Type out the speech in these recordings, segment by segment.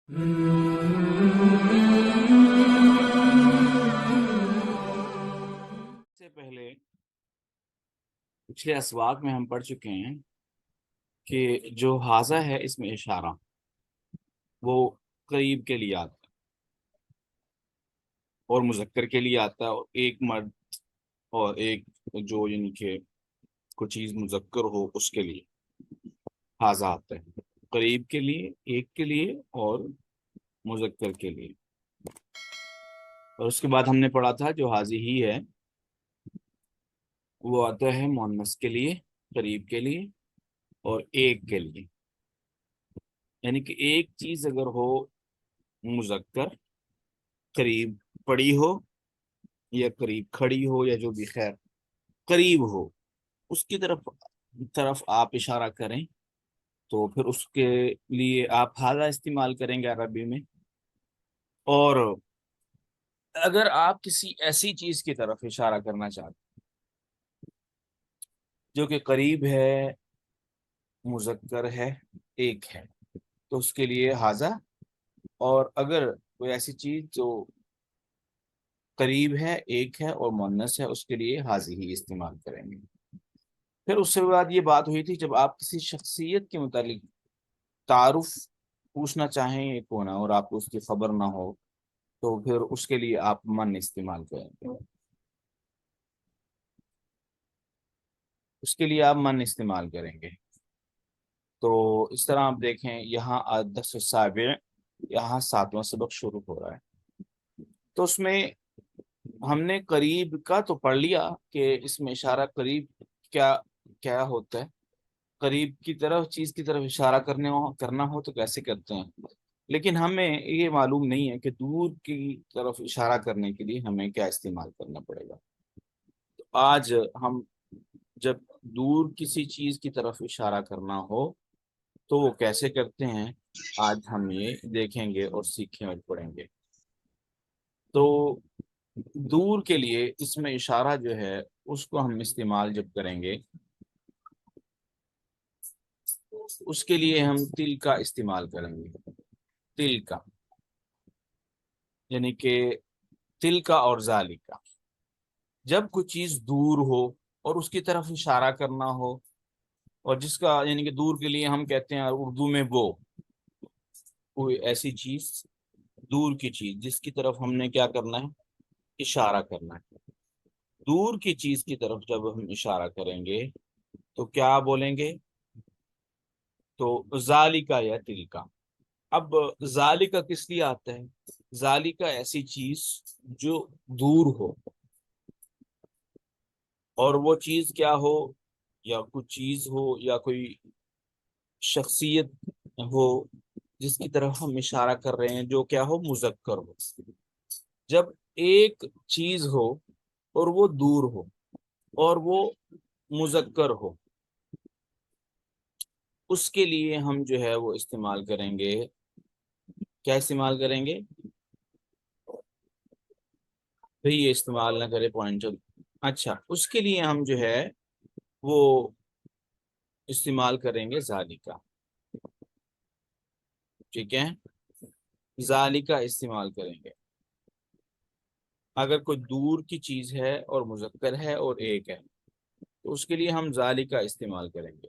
سے پہلے پچھلے اسواق میں ہم پڑھ چکے ہیں کہ جو حاضہ ہے اس میں اشارہ وہ قریب کے لیے آتا ہے اور مذکر کے لیے آتا ہے، اور ایک مرد اور ایک جو یعنی کہ کوئی چیز مذکر ہو اس کے لیے حاضہ آتا ہے، قریب کے لیے، ایک کے لیے اور مذکر کے لیے۔ اور اس کے بعد ہم نے پڑھا تھا جو حاضی ہی ہے وہ آتا ہے مؤنث کے لیے، قریب کے لیے اور ایک کے لیے، یعنی کہ ایک چیز اگر ہو مذکر، قریب پڑی ہو یا قریب کھڑی ہو یا جو بھی، خیر قریب ہو، اس کی طرف آپ اشارہ کریں تو پھر اس کے لیے آپ حاضہ استعمال کریں گے عربی میں۔ اور اگر آپ کسی ایسی چیز کی طرف اشارہ کرنا چاہتے جو کہ قریب ہے، مذکر ہے، ایک ہے، تو اس کے لیے حاضہ۔ اور اگر کوئی ایسی چیز جو قریب ہے، ایک ہے اور مؤنث ہے، اس کے لیے حاضی ہی استعمال کریں گے۔ پھر اس سے بعد یہ بات ہوئی تھی جب آپ کسی شخصیت کے متعلق تعارف پوچھنا چاہیں یہ کون ہے اور آپ کو اس کی خبر نہ ہو تو پھر اس کے لیے آپ من استعمال کریں گے، اس کے لیے آپ من استعمال کریں گے۔ تو اس طرح آپ دیکھیں یہاں درس السابع، یہاں 7واں سبق شروع ہو رہا ہے، تو اس میں ہم نے قریب کا تو پڑھ لیا کہ اس میں اشارہ قریب کیا کیا ہوتا ہے، قریب کی طرف چیز کی طرف اشارہ کرنا ہو تو کیسے کرتے ہیں، لیکن ہمیں یہ معلوم نہیں ہے کہ دور کی طرف اشارہ کرنے کے لیے ہمیں کیا استعمال کرنا پڑے گا۔ تو آج ہم جب دور کسی چیز کی طرف اشارہ کرنا ہو تو وہ کیسے کرتے ہیں، آج ہم یہ دیکھیں گے اور سیکھیں اور پڑھیں گے۔ تو دور کے لیے اس میں اشارہ جو ہے اس کو ہم استعمال جب کریں گے، اس کے لیے ہم تل کا استعمال کریں گے، تل کا، یعنی کہ تل کا اور ذالی کا۔ جب کوئی چیز دور ہو اور اس کی طرف اشارہ کرنا ہو، اور جس کا یعنی کہ دور کے لیے ہم کہتے ہیں اردو میں وہ، کوئی ایسی چیز دور کی چیز جس کی طرف ہم نے کیا کرنا ہے، اشارہ کرنا ہے۔ دور کی چیز کی طرف جب ہم اشارہ کریں گے تو کیا بولیں گے، تو ذالکا یا تلکا۔ اب ذالکا کس لیے آتا ہے، ذالکا ایسی چیز جو دور ہو، اور وہ چیز کیا ہو، یا کوئی چیز ہو یا کوئی شخصیت ہو جس کی طرف ہم اشارہ کر رہے ہیں جو کیا ہو، مذکر ہو۔ جب ایک چیز ہو اور وہ دور ہو اور وہ مذکر ہو، اس کے لیے ہم جو ہے وہ استعمال کریں گے، کیا استعمال کریں گے بھئی، یہ استعمال نہ کرے پوائنٹ۔ اچھا، اس کے لیے ہم جو ہے وہ استعمال کریں گے ذالکا، ٹھیک ہے، ذالکا استعمال کریں گے اگر کوئی دور کی چیز ہے اور مذکر ہے اور ایک ہے، تو اس کے لیے ہم ذالکا استعمال کریں گے۔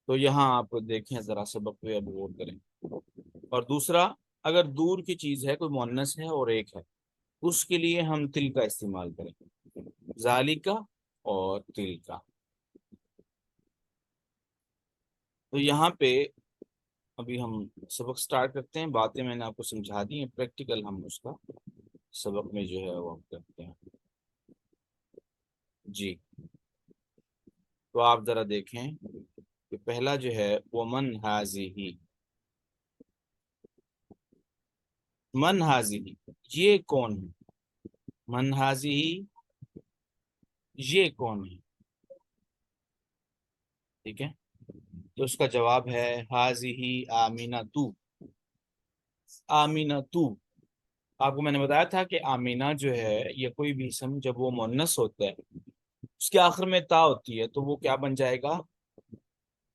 تو یہاں آپ دیکھیں ذرا سبق پہ اب غور کریں۔ اور دوسرا، اگر دور کی چیز ہے، کوئی مؤنث ہے اور ایک ہے، اس کے لیے ہم تل کا استعمال کریں گے، ذالکا اور تل کا۔ تو یہاں پہ ابھی ہم سبق سٹارٹ کرتے ہیں، باتیں میں نے آپ کو سمجھا دی ہیں، پریکٹیکل ہم اس کا سبق میں جو ہے وہ ہم کرتے ہیں۔ جی، تو آپ ذرا دیکھیں کہ پہلا جو ہے وہ من حاضی، من حاضی یہ کون ہے، من حاضی یہ کون ہے، ٹھیک ہے، تو اس کا جواب ہے حاضی آمینہ تو، آمینہ تو۔ آپ کو میں نے بتایا تھا کہ آمینہ جو ہے یہ کوئی بھی اسم جب وہ مؤنث ہوتا ہے اس کے آخر میں تا ہوتی ہے تو وہ کیا بن جائے گا،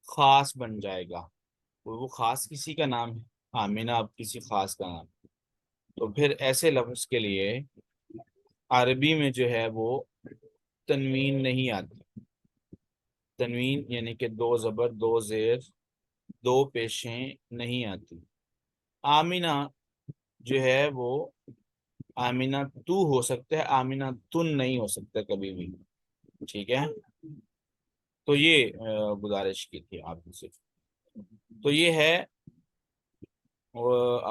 خاص بن جائے گا، وہ خاص کسی کا نام ہے، آمینہ اب کسی خاص کا نام، تو پھر ایسے لفظ کے لیے عربی میں جو ہے وہ تنوین نہیں آتی۔ تنوین یعنی کہ دو زبر، دو زیر، دو پیشیں نہیں آتی۔ آمینہ جو ہے وہ آمینہ تو ہو سکتا ہے، آمینہ تن نہیں ہو سکتا کبھی بھی، ٹھیک ہے؟ تو یہ گزارش کی تھی آپ سے۔ تو یہ ہے،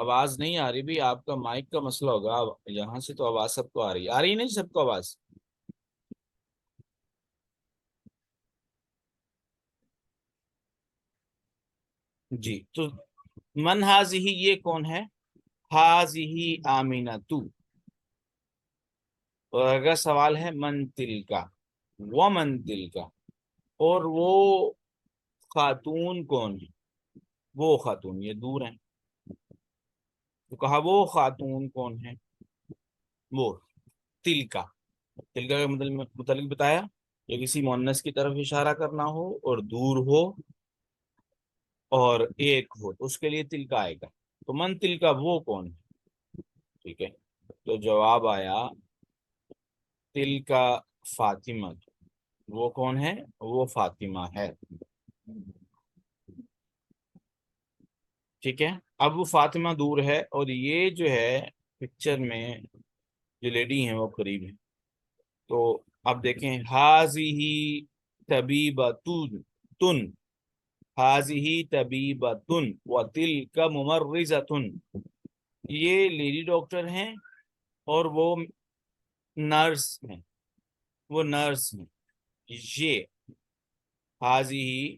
آواز نہیں آ رہی بھی، آپ کا مائک کا مسئلہ ہوگا، یہاں سے تو آواز سب کو آ رہی ہے نہیں سب کو آواز؟ جی تو من ہاذہ یہ کون ہے؟ ہاذہ آمینہ تو، اور اگر سوال ہے من تل کا، وہ من تل کا، اور وہ خاتون کون ہے؟ وہ خاتون یہ دور ہیں، تو کہا وہ خاتون کون ہے؟ وہ تل کا، تل کا متعلق بتایا کہ کسی مؤنث کی طرف اشارہ کرنا ہو اور دور ہو اور ایک ہو تو اس کے لیے تل کا آئے گا۔ تو من تل کا وہ کون ہے؟ ٹھیک ہے، تو جواب آیا تل کا فاطمہ، وہ کون ہے؟ وہ فاطمہ ہے، ٹھیک ہے۔ اب وہ فاطمہ دور ہے اور یہ جو ہے پکچر میں جو لیڈی ہیں وہ قریب ہے، تو اب دیکھیں حاضی طبیبتن، تن حاضی طبیبتن وتلک ممرضۃ، یہ لیڈی ڈاکٹر ہیں اور وہ نرس ہیں، وہ نرس ہیں۔ یہ حاضی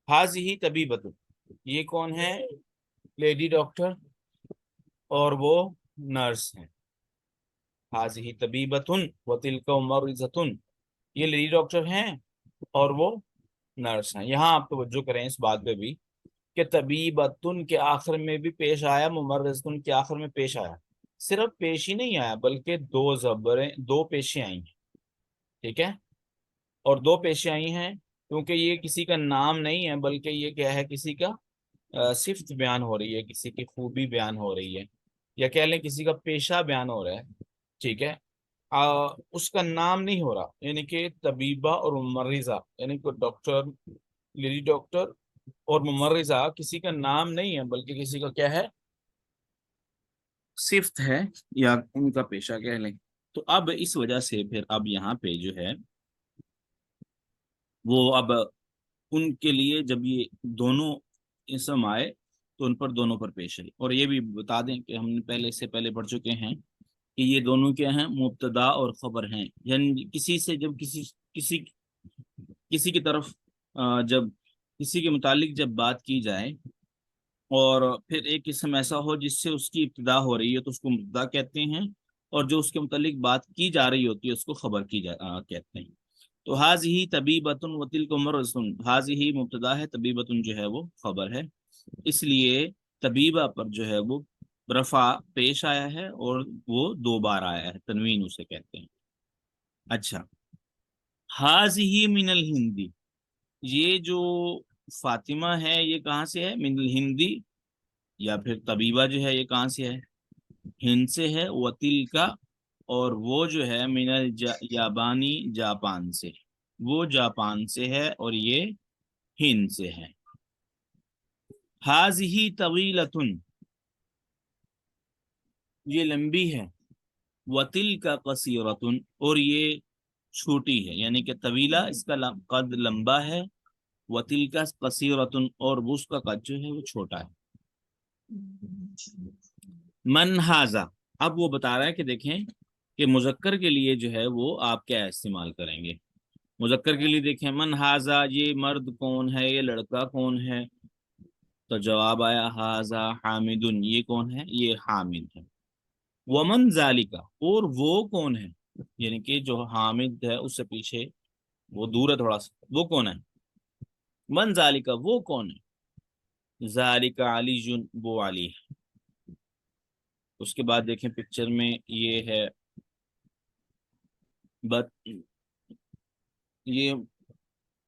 حاضی طبیبتن، یہ کون ہے؟ لیڈی ڈاکٹر اور وہ نرس ہیں۔ حاضی طبیبتن وتلک ممرضۃ، یہ لیڈی ڈاکٹر ہیں اور وہ نرس ہیں۔ یہاں آپ توجہ کریں اس بات پہ بھی کہ طبیبتن کے آخر میں بھی پیش آیا، ممرضۃ کے آخر میں پیش آیا، صرف پیش ہی نہیں آیا بلکہ دو زبریں، دو پیشیں آئی ہیں، ٹھیک ہے؟ اور دو پیشیں آئی ہیں کیونکہ یہ کسی کا نام نہیں ہے بلکہ یہ کیا ہے، کسی کا صفت بیان ہو رہی ہے، کسی کی خوبی بیان ہو رہی ہے، یا کہہ لیں کسی کا پیشہ بیان ہو رہا ہے، ٹھیک ہے؟ اس کا نام نہیں ہو رہا، یعنی کہ طبیبہ اور ممرضہ، یعنی کہ ڈاکٹر، لیڈی ڈاکٹر اور ممرضہ کسی کا نام نہیں ہے بلکہ کسی کا کیا ہے، صفت ہے یا ان کا پیشہ کہہ لیں۔ تو اب اس وجہ سے پھر اب یہاں پہ جو ہے وہ اب ان کے لیے جب یہ دونوں اسم آئے تو ان پر دونوں پر پیش ہے، اور یہ بھی بتا دیں کہ ہم نے پہلے سے پہلے پڑھ چکے ہیں کہ یہ دونوں کیا ہیں، مبتدا اور خبر ہیں، یعنی کسی سے جب کسی کسی کی طرف جب کسی کے متعلق جب بات کی جائے اور پھر ایک قسم ایسا ہو جس سے اس کی ابتدا ہو رہی ہے تو اس کو مبتدا کہتے ہیں، اور جو اس کے متعلق بات کی جا رہی ہوتی ہے اس کو خبر کہتے ہیں۔ تو حاضی طبیبتن وتلک ممرضۃ، حاضی مبتدا ہے، طبیبتن جو ہے وہ خبر ہے، اس لیے طبیبہ پر جو ہے وہ رفع پیش آیا ہے اور وہ دو بار آیا ہے، تنوین اسے کہتے ہیں۔ اچھا، حاضی من الہندی، یہ جو فاطمہ ہے یہ کہاں سے ہے؟ من الہندی، یا پھر طبیبہ جو ہے یہ کہاں سے ہے؟ ہند سے ہے، وتل کا، اور وہ جو ہے من الجابانی، جاپان سے، وہ جاپان سے ہے اور یہ ہند سے ہے۔ حاضی طویلتن، یہ لمبی ہے، وتل کا قصیرتن، اور یہ چھوٹی ہے، یعنی کہ طویلہ اس کا قد لمبا ہے، وتل کا قصیرتن، اور اس کا قد جو ہے وہ چھوٹا ہے۔ من ہاذا، اب وہ بتا رہا ہے کہ دیکھیں کہ مذکر کے لیے جو ہے وہ آپ کیا استعمال کریں گے۔ مذکر کے لیے دیکھیں من ہاذا، یہ مرد کون ہے، یہ لڑکا کون ہے؟ تو جواب آیا ہاذا حامدن، یہ کون ہے؟ یہ حامد ہے۔ ومن ذالکا، اور وہ کون ہے، یعنی کہ جو حامد ہے اس سے پیچھے وہ دور ہے تھوڑا سا، وہ کون ہے؟ من ذالکا، وہ کون ہے؟ ذالکا علی جن، وہ علی ہے۔ اس کے بعد دیکھیں پکچر میں یہ ہے بت، یہ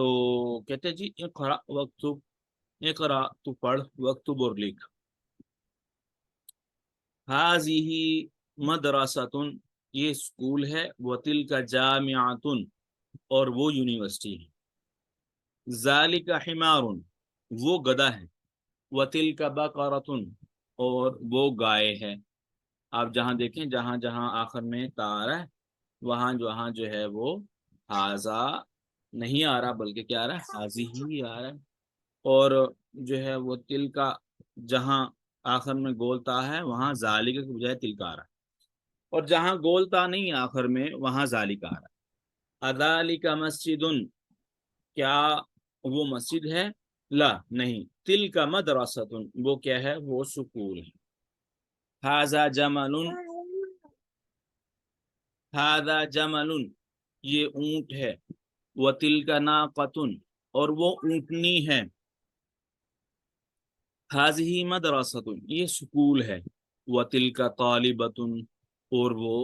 تو کہتے ہیں جی اقرا وقتب، اقرا تو پڑھ، وقتب اور لکھ. ہاذیہ مدرستن، یہ اسکول ہے، وتلک جامعۃ، اور وہ یونیورسٹی ہے. ذالک حمار، وہ گدھا ہے. وتلک بقرۃ، اور وہ گائے ہے. آپ جہاں دیکھیں جہاں جہاں آخر میں تا آ رہا ہے وہاں جہاں جو ہے وہ ہاذا نہیں آ رہا بلکہ کیا آ رہا ہے، حاذی ہی آ رہا ہے. اور جو ہے وہ تل کا جہاں آخر میں گولتا ہے وہاں ذالک کے بجائے تل کا آ رہا ہے، اور جہاں گولتا نہیں آخر میں وہاں ذالک آ رہا ہے. اذالک مسجد، کیا وہ مسجد ہے؟ لا نہیں. تل کا مدرسۃ، وہ کیا ہے، وہ سکول ہے. ھذا جمل، ھذا جمل، یہ اونٹ ہے. وتلک ناقۃ، اور وہ اونٹنی ہے. ھذہ مدرسۃ، یہ سکول ہے. وتلک طالبۃ، اور وہ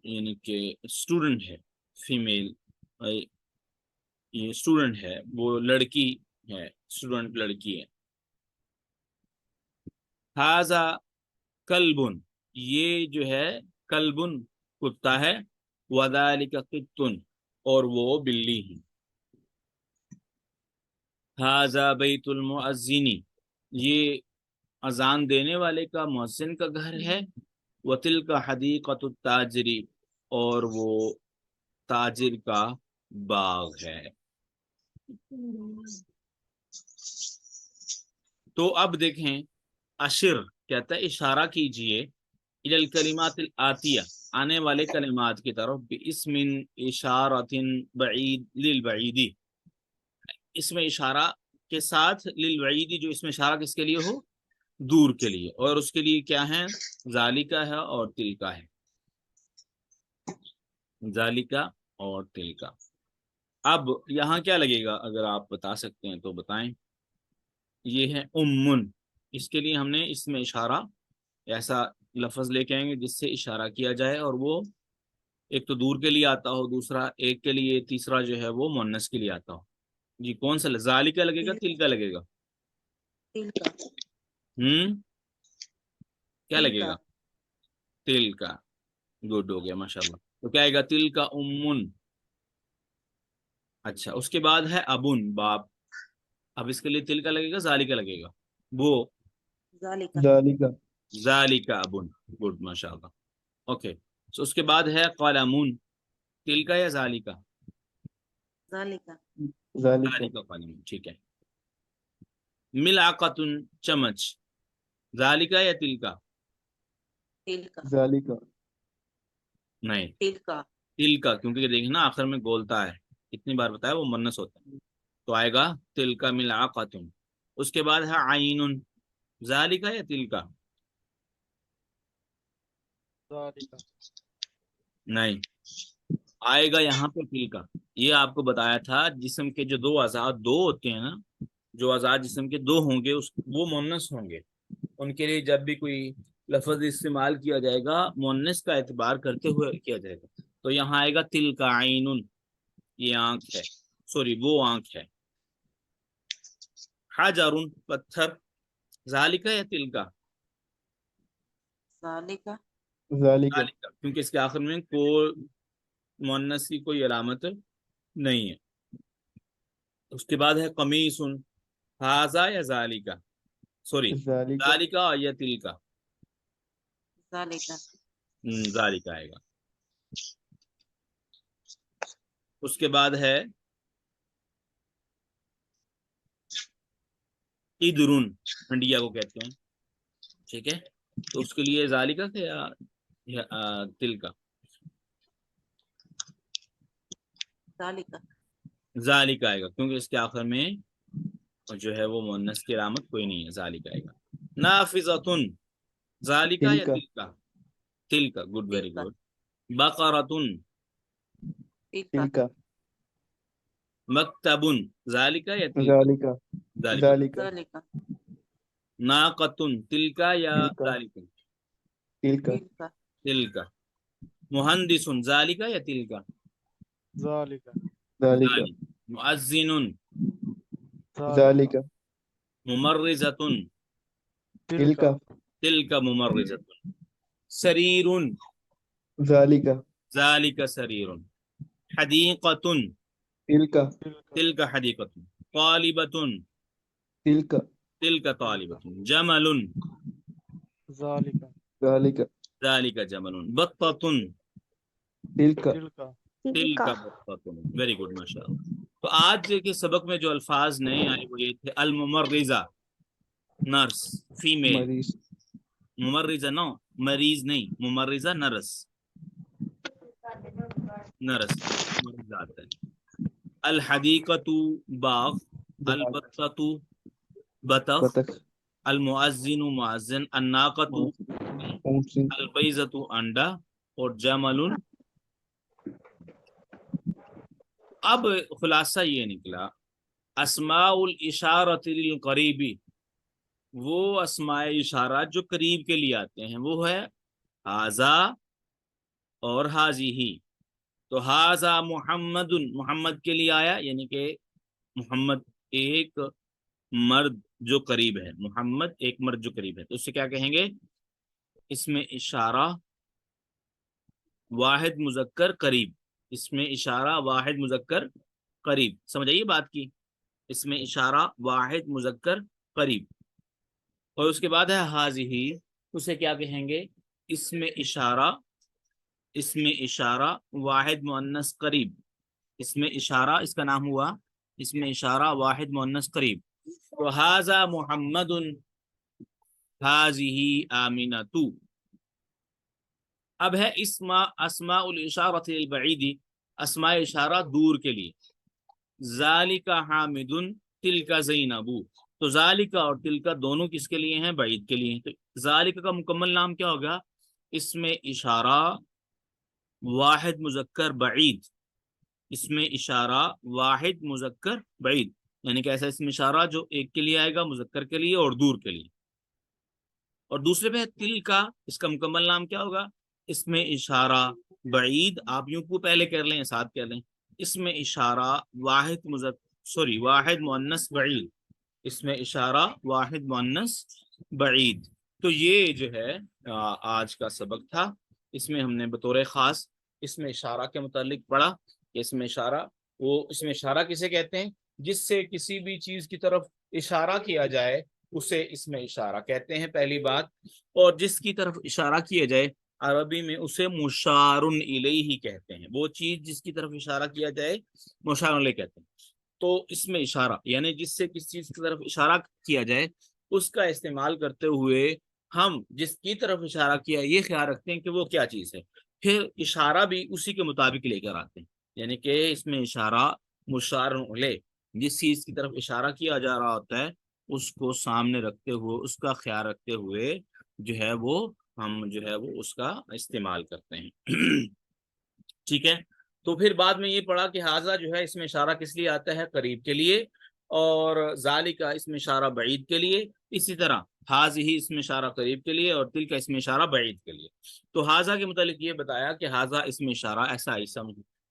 یعنی کہ اسٹوڈنٹ ہے، فیمیل، یہ اسٹوڈنٹ ہے، وہ لڑکی ہے، اسٹوڈنٹ لڑکی ہے. ھذا کلب، یہ جو ہے کلب کتا ہے. وذالک قط، اور وہ بلی ہے. ھذا بیت المؤذن، یہ اذان دینے والے کا، مؤذن کا گھر ہے. وتلک حدیقۃ التاجر، اور وہ تاجر کا باغ ہے. تو اب دیکھیں اشر کہتا ہے اشارہ کیجئے الی الکلمات الآتیہ، آنے والے کلمات کی طرف، باسم اشارۃ بعید للبعیدی، اس میں اشارہ کے ساتھ، للبعیدی جو اس میں اشارہ کس کے لیے ہو، دور کے لیے. اور اس کے لیے کیا ہے، ذالکا ہے اور تلکا ہے. ذالکا اور تلکا. اب یہاں کیا لگے گا اگر آپ بتا سکتے ہیں تو بتائیں. یہ ہے امن، اس کے لیے ہم نے اس میں اشارہ ایسا لفظ لے کے آئیں گے جس سے اشارہ کیا جائے، اور وہ ایک تو دور کے لیے آتا ہو، دوسرا ایک کے لیے، تیسرا جو ہے وہ مؤنث کے لیے آتا ہو. جی کون سا ذالکا لگے گا، تلکا لگے گا؟ کیا لگے گا؟ تلکا. گڈ ہو گیا، ماشاءاللہ. تو کیا آئے گا، تلکا امن. اچھا، اس کے بعد ہے ابن، باپ. اب اس کے لیے تل کا لگے گا، ذالکا لگے گا. وہ ذالک ذالکا ابن. گڈ، ماشاء اللہ. اوکے، تو اس کے بعد ہے قلمون. تل کا یا ذالکا؟ ذالک ذالکا قلمون، ٹھیک ہے. ملعقۃ، چمچ. ذالکا یا تل کا؟ ذالک نہیں، تل کا، کیونکہ دیکھیں نا آخر میں گولتا ہے، کتنی بار بتایا وہ منس ہوتا ہے. تو آئے گا تل کا ملعقۃ. اس کے بعد ہے عین. ذالکا یا تل کا؟ نہیں، آئے گا یہاں پہ تل کا. یہ آپ کو بتایا تھا جسم کے جو دو اعضاء دو ہوتے ہیں نا، جو اعضاء جسم کے دو ہوں گے وہ مؤنث ہوں گے. ان کے لیے جب بھی کوئی لفظ استعمال کیا جائے گا مؤنث کا اعتبار کرتے ہوئے کیا جائے گا. تو یہاں آئے گا تل کا عین، یہ آنکھ ہے، سوری وہ آنکھ ہے. حجر، پتھر. ذالکا یا تل کا؟ ذالک ذالکا، کیونکہ اس کے آخر میں کوئی مؤنث کی کوئی علامت نہیں ہے. اس کے بعد ہے قمیص. ھذا یا ذالکا؟ سوری، ذالک ذالکا یا تل کا؟ ذالکا آئے گا. اس کے بعد ہے ادرن، ہنڈیا کو کہتے ہیں، ٹھیک ہے. تو اس کے لیے ذالکا کا یا تل کا؟ ذالکا آئے گا، کیونکہ اس کے آخر میں جو ہے وہ مؤنث کی علامت کوئی نہیں ہے. ذالکا آئے گا. نافذۃن، ذالکا یا تل کا؟ تل کا. Good, very good. بقرۃن، تلک مکتبن. ذالکا یا تل کا؟ ذالک ذالکا. ذالک ناقۃن، تل کا یا تلک ذالکا؟ تلک تل کا. مہندس، ذالکا یا تل کا؟ ذالک ذالک مؤذن ذالک ممرزة تلک تلك ممرزة سرير ذالک ذلك سرير حديقة تلک تلك حديقة طالبة تلک تلك طالبة جمل ذالک ذلك جمل بطة تلک تلك بطة ویری گڈ ماشاء اللہ. تو آج کے سبق میں جو الفاظ نئے آئے وہ یہ تھے الممرزہ نرس فیمیل. مریض ممرزہ نو مریض نہیں, ممرزہ نرس نرس مرزات ہے. الحدیقۃ باغ, البطۃ بطخ, بطخ المؤذن مؤذن, الناقۃ اونٹ سے البیضۃ انڈا, اور جمل. اب خلاصہ یہ نکلا اسماء الاشارۃ للقریبی, وہ اسماء اشارات جو قریب کے لیے آتے ہیں وہ ہے ہاذا اور حاذی. تو ہاذا محمد, محمد کے لیے آیا, یعنی کہ محمد ایک مرد جو قریب ہے, محمد ایک مرد جو قریب ہے, تو اس سے کیا کہیں گے, اس میں اشارہ واحد مذکر قریب, اس میں اشارہ واحد مذکر قریب. سمجھ آئیے بات کی, اس میں اشارہ واحد مذکر قریب. اور اس کے بعد ہے حاذی, اسے کیا کہیں گے, اس میں اشارہ واحد مؤنث قریب. اس میں اشارہ, اس کا نام ہوا اس میں اشارہ واحد مؤنث قریب. تو ھذا محمد ھذہ آمنۃ. اب ہے اسماء الاشارۃ للبعید, اسماء اشارہ دور کے لیے. ذالک حامد تلک زینب. تو ذالک اور تلک دونوں کس کے لیے ہیں, بعید کے لیے ہیں. تو ذالک کا مکمل نام کیا ہوگا, اس میں اشارہ واحد مذکر بعید, اس میں اشارہ واحد مذکر بعید, یعنی کہ ایسا اس میں اشارہ جو ایک کے لیے آئے گا مذکر کے لیے اور دور کے لیے. اور دوسرے پہ تل کا, اس کا مکمل نام کیا ہوگا, اس میں اشارہ بعید, آپ یوں کو پہلے کر لیں ساتھ کر لیں, اس میں اشارہ واحد مؤنث بعید, اس میں اشارہ واحد مؤنث بعید. تو یہ جو ہے آج کا سبق تھا. اس میں ہم نے بطور خاص اس میں اشارہ کے متعلق پڑھا کہ اس میں اشارہ کسے کہتے ہیں, جس سے کسی بھی چیز کی طرف اشارہ کیا جائے اسے اس میں اشارہ کہتے ہیں, پہلی بات. اور جس کی طرف اشارہ کیا جائے عربی میں اسے مشار الیہ کہتے ہیں, وہ چیز جس کی طرف اشارہ کیا جائے مشار الیہ کہتے ہیں. تو اس میں اشارہ یعنی جس سے کس چیز کی طرف اشارہ کیا جائے اس کا استعمال کرتے ہوئے ہم جس کی طرف اشارہ کیا یہ خیال رکھتے ہیں کہ وہ کیا چیز ہے, پھر اشارہ بھی اسی کے مطابق لے کر آتے ہیں. یعنی کہ اس میں اشارہ مشار الیہ, جس چیز کی طرف اشارہ کیا جا رہا ہوتا ہے اس کو سامنے رکھتے ہوئے, اس کا خیال رکھتے ہوئے جو ہے وہ ہم جو ہے وہ اس کا استعمال کرتے ہیں. ٹھیک ہے. تو پھر بعد میں یہ پڑھا کہ ھذا جو ہے اس میں اشارہ کس لیے آتا ہے, قریب کے لیے, اور ذالک اس میں اشارہ بعید کے لیے. اسی طرح ھذہ اس میں اشارہ قریب کے لیے, اور تلک اس میں اشارہ بعید کے لیے. تو ھذا کے متعلق یہ بتایا کہ ھذا اس میں اشارہ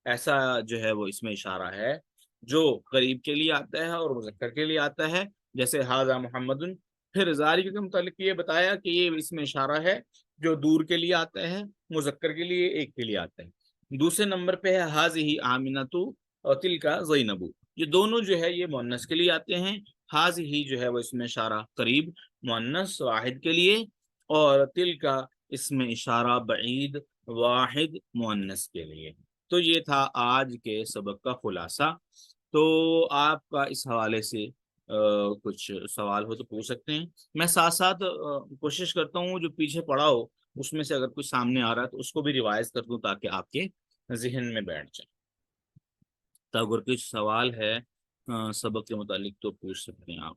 ایسا جو ہے وہ اس میں اشارہ ہے جو قریب کے لیے آتا ہے اور مذکر کے لیے آتا ہے, جیسے ھذا محمد. پھر ذالک کے متعلق یہ بتایا کہ یہ اس میں اشارہ ہے جو دور کے لیے آتا ہے, مذکر کے لیے, ایک کے لیے آتا ہے. دوسرے نمبر پہ ہے ھذہ آمنۃ اور تلک زینب, یہ دونوں جو ہے یہ مؤنث کے لیے آتے ہیں. ھذہ جو ہے وہ اس میں اشارہ قریب مؤنث واحد کے لیے, اور تلک اس میں اشارہ بعید واحد مؤنث کے لیے. تو یہ تھا آج کے سبق کا خلاصہ. تو آپ کا اس حوالے سے کچھ سوال ہو تو پوچھ سکتے ہیں. میں ساتھ ساتھ کوشش کرتا ہوں جو پیچھے پڑھا ہو اس میں سے اگر کچھ سامنے آ رہا ہے تو اس کو بھی ریوائز کر دوں تاکہ آپ کے ذہن میں بیٹھ جائے. تو اگر کچھ سوال ہے سبق کے متعلق تو پوچھ سکتے ہیں آپ.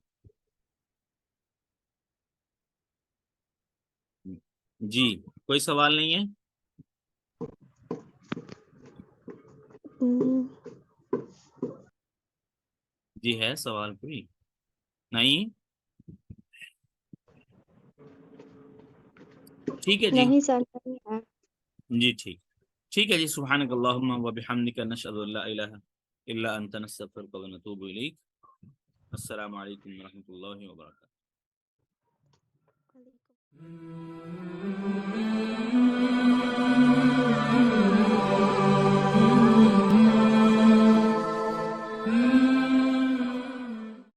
جی کوئی سوال نہیں ہے؟ جی ہے سوال کوئی نہیں؟ ٹھیک ہے جی, نہیں سر نہیں ہے. جی ٹھیک ہے جی. سبحانک اللہم و بحمدک نشہد ان لا الہ الا انت نستغفرك ونتوب الیک. السلام علیکم ورحمۃ اللہ وبرکاتہ. علیکم